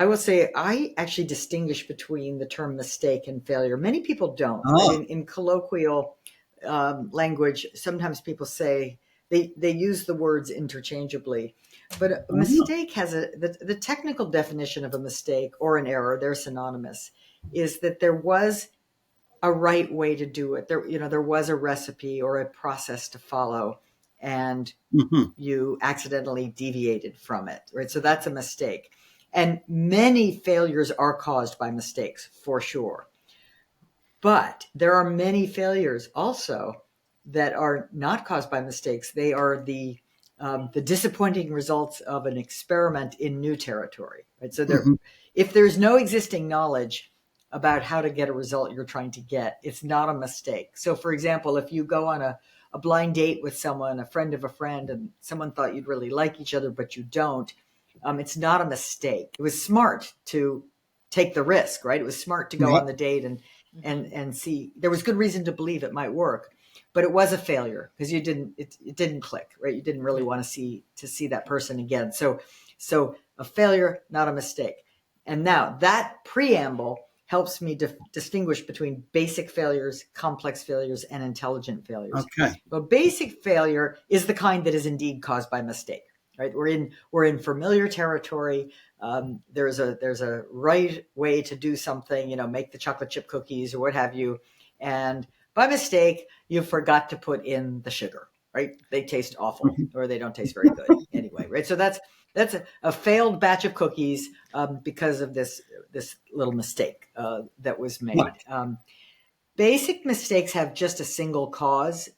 I will say I actually distinguish between the term mistake and failure. Many people don't, right? Oh, In colloquial language, sometimes people say they use the words interchangeably, but a oh, mistake has the technical definition of a mistake or an error, they're synonymous, is that there was a right way to do it. There was a recipe or a process to follow, and mhm. you accidentally deviated from it, right? So that's a mistake. And many failures are caused by mistakes, for sure. But there are many failures also that are not caused by mistakes. They are the disappointing results of an experiment in new territory, right? So Mhm. if there's no existing knowledge about how to get a result you're trying to get, it's not a mistake. So, for example, if you go on a blind date with someone, a friend of a friend, and someone thought you'd really like each other, but you don't, it's not a mistake. It was smart to take the risk, right? It was smart to go Right. on the date Mm-hmm. and see. There was good reason to believe it might work, but it was a failure because it didn't click, right? You didn't really Right. want to see that person again. So a failure, not a mistake. And now that preamble helps me distinguish between basic failures, complex failures, and intelligent failures. Okay. Well, basic failure is the kind that is indeed caused by mistake, right? We're in familiar territory. There's a right way to do something, make the chocolate chip cookies or what have you, and by mistake you forgot to put in the sugar, right? They taste awful Mhm. or they don't taste very good anyway, right? So that's a failed batch of cookies because of this little mistake that was made. Right. Basic mistakes have just a single cause.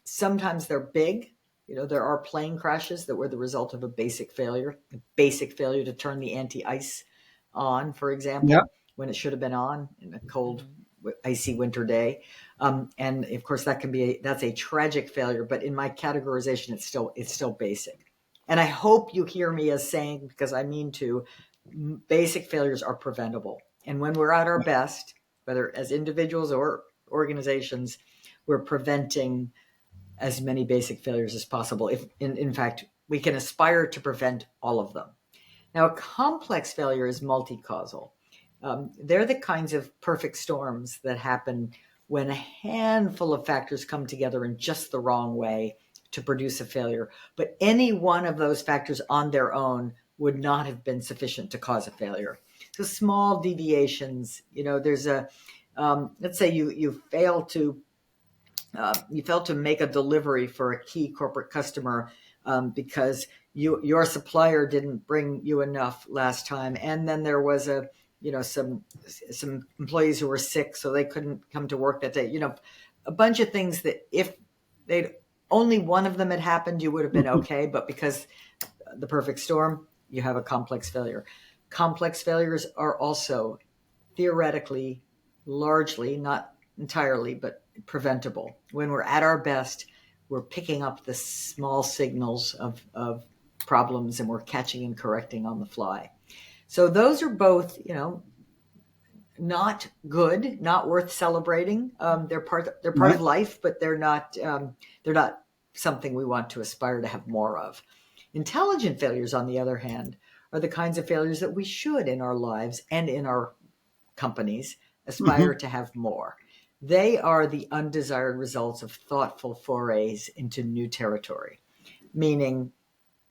Sometimes they're big. There are plane crashes that were the result of a basic failure to turn the anti-ice on, for Yep. example, when it should have been on in a cold, Mm-hmm. icy winter day. And of course, that's a tragic failure. But in my categorization, it's still basic. And I hope you hear me as saying, because I mean to, basic failures are preventable. And when we're at our best, whether as individuals or organizations, we're preventing as many basic failures as possible. If in fact we can aspire to prevent all of them. Now, a complex failure is multi-causal. They're the kinds of perfect storms that happen when a handful of factors come together in just the wrong way to produce a failure. But any one of those factors on their own would not have been sufficient to cause a failure. So small deviations, there's let's say you fail to make a delivery for a key corporate customer because your supplier didn't bring you enough last time, and then there was some employees who were sick, so they couldn't come to work that day. A bunch of things that if they'd only one of them had happened, you would have been Mhm. okay. But because the perfect storm, you have a complex failure. Complex failures are also theoretically, largely, not entirely, but preventable. When we're at our best, we're picking up the small signals of problems and we're catching and correcting on the fly. So those are both, not good, not worth celebrating. They're part of Right. life, but they're not something we want to aspire to have more of. Intelligent failures, on the other hand, are the kinds of failures that we should in our lives and in our companies aspire Mhm. to have more. They are the undesired results of thoughtful forays into new territory, meaning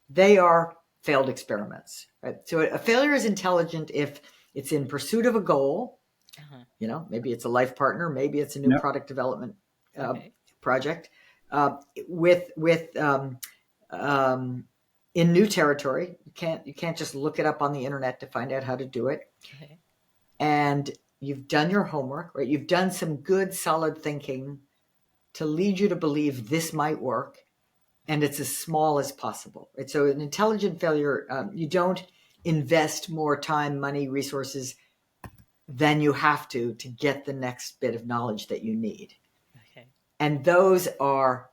they are failed experiments. Right? So a failure is intelligent if it's in pursuit of a goal. Uh-huh. Maybe it's a life partner, maybe it's a new Yep. product development uh, Okay. project with um, in new territory. You can't just look it up on the internet to find out how to do it, Okay. and you've done your homework, right? You've done some good, solid thinking to lead you to believe this might work, and it's as small as possible, right? So, an intelligent failure, you don't invest more time, money, resources than you have to get the next bit of knowledge that you need. Okay. And those are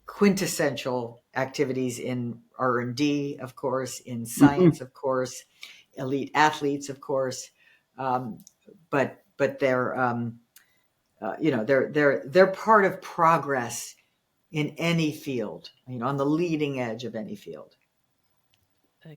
quintessential activities in R&D, of course, in Mhm. science, of course, elite athletes, of course, um, but they're part of progress in any field, on the leading edge of any field.